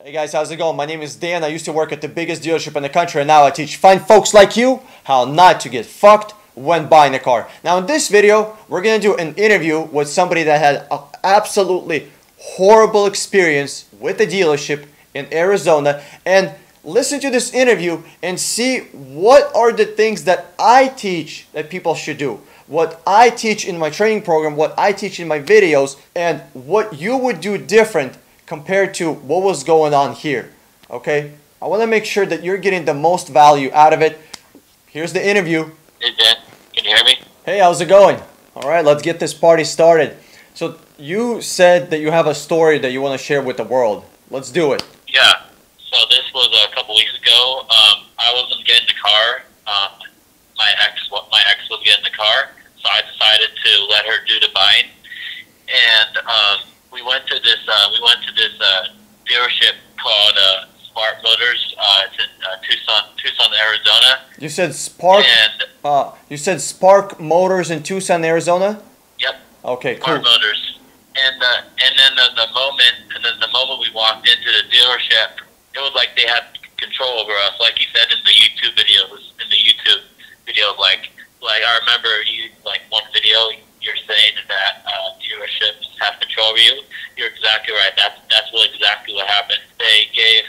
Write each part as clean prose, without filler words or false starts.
Hey guys, how's it going? My name is Dan. I used to work at the biggest dealership in the country, and now I teach fine folks like you how not to get fucked when buying a car. Now in this video, we're going to do an interview with somebody that had an absolutely horrible experience with the dealership in Arizona, and listen to this interview and see what are the things that I teach that people should do. What I teach in my training program, what I teach in my videos, and what you would do different compared to what was going on here. Okay? I want to make sure that you're getting the most value out of it. Here's the interview. Hey Dan, can you hear me? Hey, how's it going? All right, let's get this party started. So you said that you have a story that you want to share with the world. Let's do it. Yeah. So this was a couple weeks ago. I wasn't getting the car. My ex was getting the car, so I decided to let her do the buying. And we went to this dealership called Spark Motors. It's in Tucson, Arizona. You said Spark. And you said Spark Motors in Tucson, Arizona. Yep. Okay, cool. Spark Motors. And then the moment we walked into the dealership, it was like they had control over us, like you said in the YouTube videos. Like I remember you, like one video, you're saying that dealerships have control over you. You're exactly right. That's exactly what happened. They gave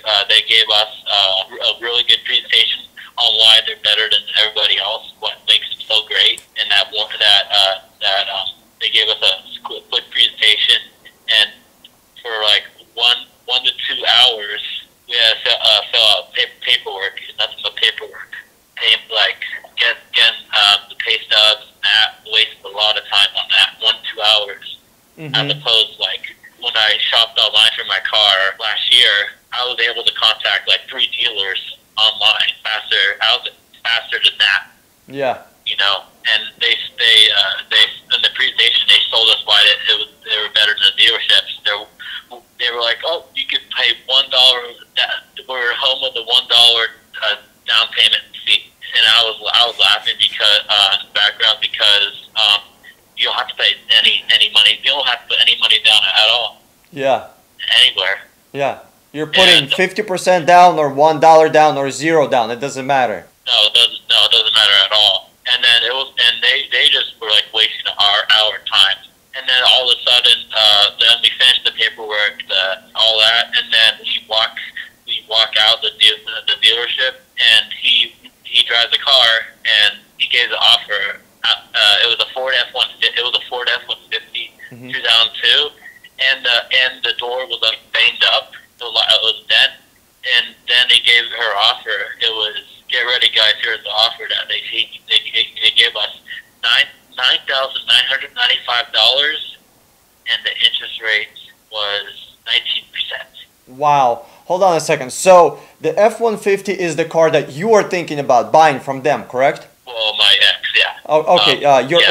us a really good presentation on why they're better than everybody else, what makes them so great, and they gave us a quick presentation, and for like one to 2 hours, we had to fill out paperwork, nothing but paperwork. Getting the pay stubs, and that wasted a lot of time on that, 1 to 2 hours. As opposed, like, when I shopped online for my car last year, I was able to contact like 3 dealers online faster than that. Yeah. You know, and they in the presentation they told us why they were better than the dealerships. They were like, oh, you could pay $1. We're home with the $1 down payment fee, and I was laughing because in the background because you don't have to pay any money. You don't have to put any money down at all. Yeah. Anywhere. Yeah. You're putting 50% down or $1 down or 0 down. It doesn't matter. No, it doesn't matter at all. And then they just were like wasting our time. And then all of a sudden, then we finished the paperwork, all that, and then we walk out the dealership, and he drives the car, and he gave the offer. It was a Ford F-150. It was a Ford F-150, 2002, and the door was like banged up. It was dent, and then they gave her offer. It was, get ready, guys. Here's the offer that they gave us $9,995, and the interest rate was 19%. Wow. Hold on a second. So the F-150 is the car that you are thinking about buying from them, correct? Well, my ex, yeah. Oh, okay.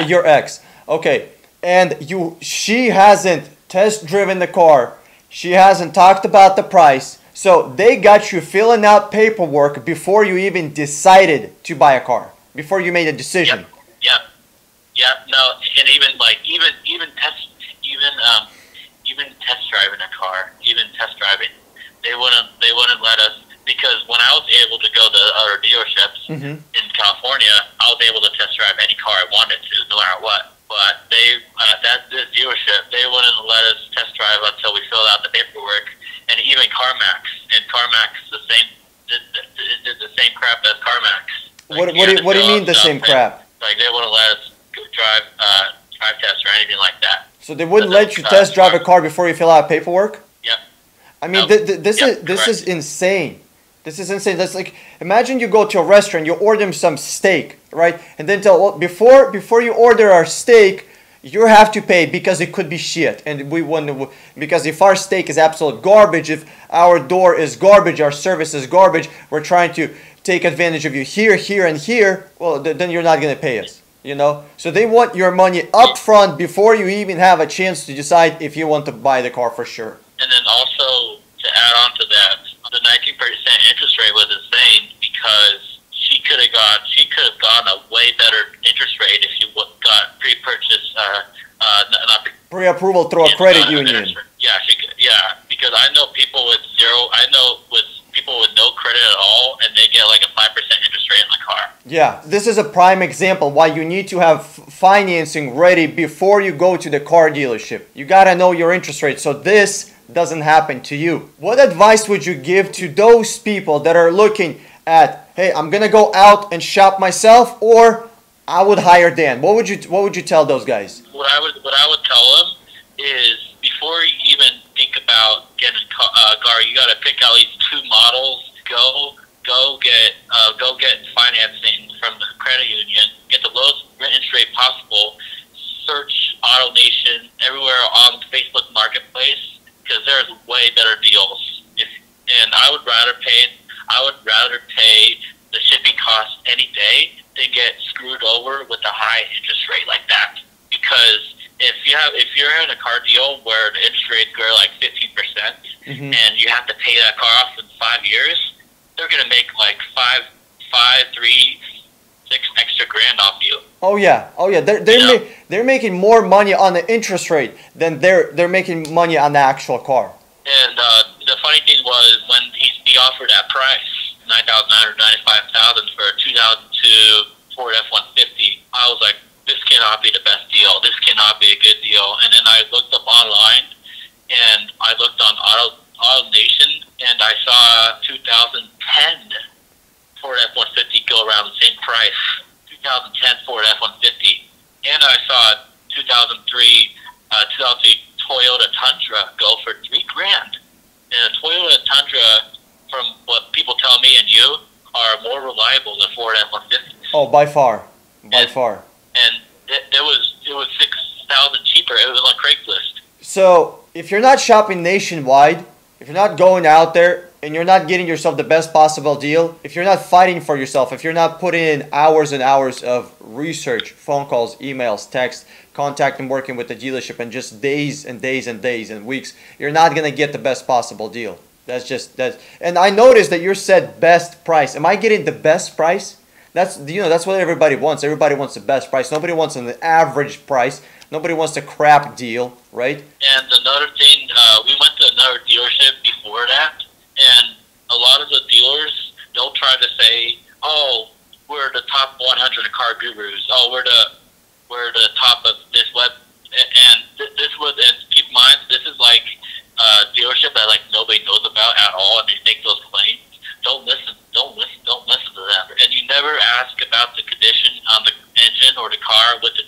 Your ex. Okay. And she hasn't test driven the car. She hasn't talked about the price. So they got you filling out paperwork before you even decided to buy a car, before you made a decision. Yep. No, and even test driving a car, they wouldn't let us, because when I was able to go to other dealerships in California, I was able to test drive any car I wanted to, no matter what. But this dealership, they wouldn't let us test drive until we filled out the paperwork. And even CarMax did the same crap as CarMax. What do you mean the same crap? Like they wouldn't let us drive test or anything like that. So they wouldn't let you test drive a car before you fill out paperwork? Yep. I mean, this is insane. This is insane. That's like, imagine you go to a restaurant, you order some steak, right? And then before you order our steak, you have to pay because it could be shit. And we want, because if our steak is absolute garbage, if our door is garbage, our service is garbage, we're trying to take advantage of you here, and here, well, then you're not going to pay us, you know? So they want your money up front before you even have a chance to decide if you want to buy the car for sure. And then also, to add on to that, the 19% interest rate was insane because she could have gotten a way better interest rate if you got pre-purchase, pre-approval through a credit union. Yeah, because I know people with zero. I know Yeah, this is a prime example why you need to have financing ready before you go to the car dealership. You gotta know your interest rate so this doesn't happen to you. What advice would you give to those people that are looking at, hey, I'm gonna go out and shop myself, or I would hire Dan? What would you tell those guys? What I would tell them is, before you even think about getting a car, you got to pick out these 2 models. Go get financing from the credit union. Get the lowest interest rate possible. Search AutoNation everywhere on Facebook Marketplace, because there's way better deals. And I would rather pay the shipping cost any day than get screwed over with a high interest rate like that. Because if you're in a car deal where the interest rates go like 15%, and you have to pay that car off in 5 years, they're gonna make like 6 extra grand off you. Oh yeah. They're making more money on the interest rate than they're making money on the actual car. And the funny thing was, when he offered that price, $9,995,000 for a 2002 Ford F-150, I was like, this cannot be the best deal. This cannot be a good deal. And then I looked up online, and I looked on AutoNation, and I saw 2010 Ford F-150 go around the same price. 2010 Ford F-150, and I saw 2003 Toyota Tundra go for $3 grand. And a Toyota Tundra, from what people tell me and you, are more reliable than Ford F-150s. Oh, by far. And it was $6,000 cheaper. It was on Craigslist. So if you're not shopping nationwide, if you're not going out there and you're not getting yourself the best possible deal, if you're not fighting for yourself, if you're not putting in hours and hours of research, phone calls, emails, text, contacting, working with the dealership, and just days and days and days and weeks, you're not going to get the best possible deal. That. And I noticed that you said best price. Am I getting the best price? That's what everybody wants. Everybody wants the best price. Nobody wants an average price. Nobody wants a crap deal, right? And another thing, we went to another dealership before that, and a lot of the dealers, they'll try to say, "Oh, we're the top 100 car gurus. Oh, we're the top of this web." And keep in mind, this is like a dealership that like nobody knows about at all, and they make those claims. Don't listen to them. And you never ask about the condition on the engine or the car with the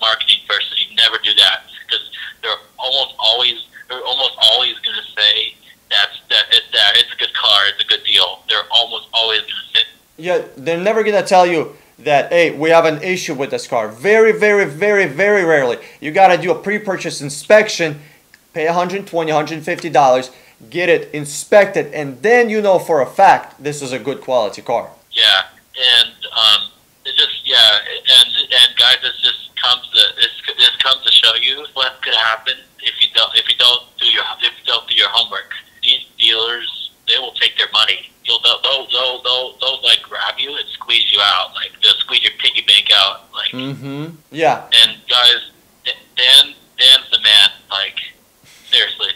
marketing person. You never do that, because they're almost always going to say that it's a good car, it's a good deal. They're almost always going to say. Yeah, they're never going to tell you that, hey, we have an issue with this car. Very, very, very, very rarely. You got to do a pre-purchase inspection, pay $120, $150, get it inspected, and then you know for a fact this is a good quality car. Yeah, and and guys, this comes to show you what could happen if you don't do your homework. These dealers, they will take their money. They'll like grab you and squeeze you out, like they'll squeeze your piggy bank out, like. Yeah. And guys, Dan's the man, like, seriously.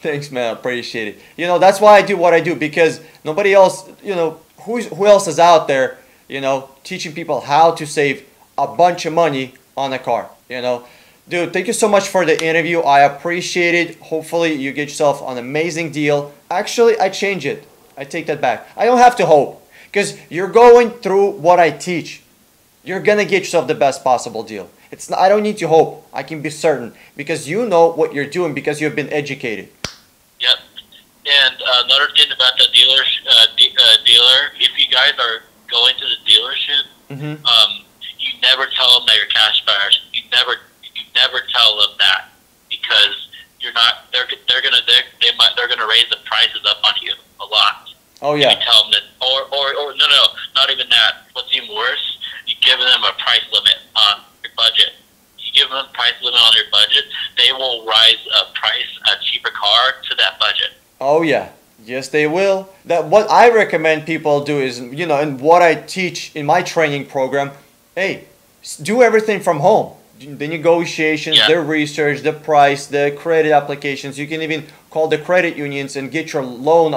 Thanks, man. I appreciate it. That's why I do what I do, because nobody else, who else is out there, teaching people how to save a bunch of money on a car, Dude, thank you so much for the interview. I appreciate it. Hopefully you get yourself an amazing deal. Actually, I change it. I take that back. I don't have to hope, because you're going through what I teach. You're going to get yourself the best possible deal. I don't need to hope. I can be certain, because you know what you're doing, because you've been educated. Yep. And another thing about the dealer, if you guys are going to the dealership, you never tell them that you're cash buyers. You never tell them that, because you're not. They're gonna raise the prices up on you a lot. Oh yeah. You tell them that, or no, not even that. What's even worse, you give them a price limit on your budget. You give them a price limit on your budget, they will rise a cheaper car to that budget. Oh yeah. Yes, they will. What I recommend people do is, and what I teach in my training program, hey, do everything from home. The negotiations, the research, the price, the credit applications. You can even call the credit unions and get your loan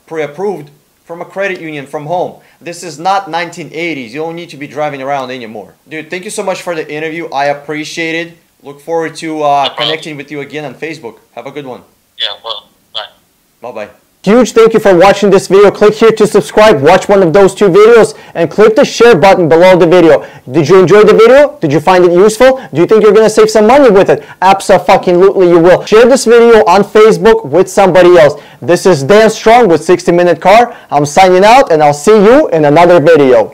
pre-approved from a credit union from home. This is not 1980s. You don't need to be driving around anymore. Dude, thank you so much for the interview. I appreciate it. Look forward to connecting with you again on Facebook. Have a good one. Yeah, well, bye. Bye-bye. Huge thank you for watching this video. Click here to subscribe, watch one of those 2 videos, and click the share button below the video. Did you enjoy the video? Did you find it useful? Do you think you're going to save some money with it? Abso-fucking-lutely you will. Share this video on Facebook with somebody else. This is Dan Strong with 60 Minute Car. I'm signing out, and I'll see you in another video.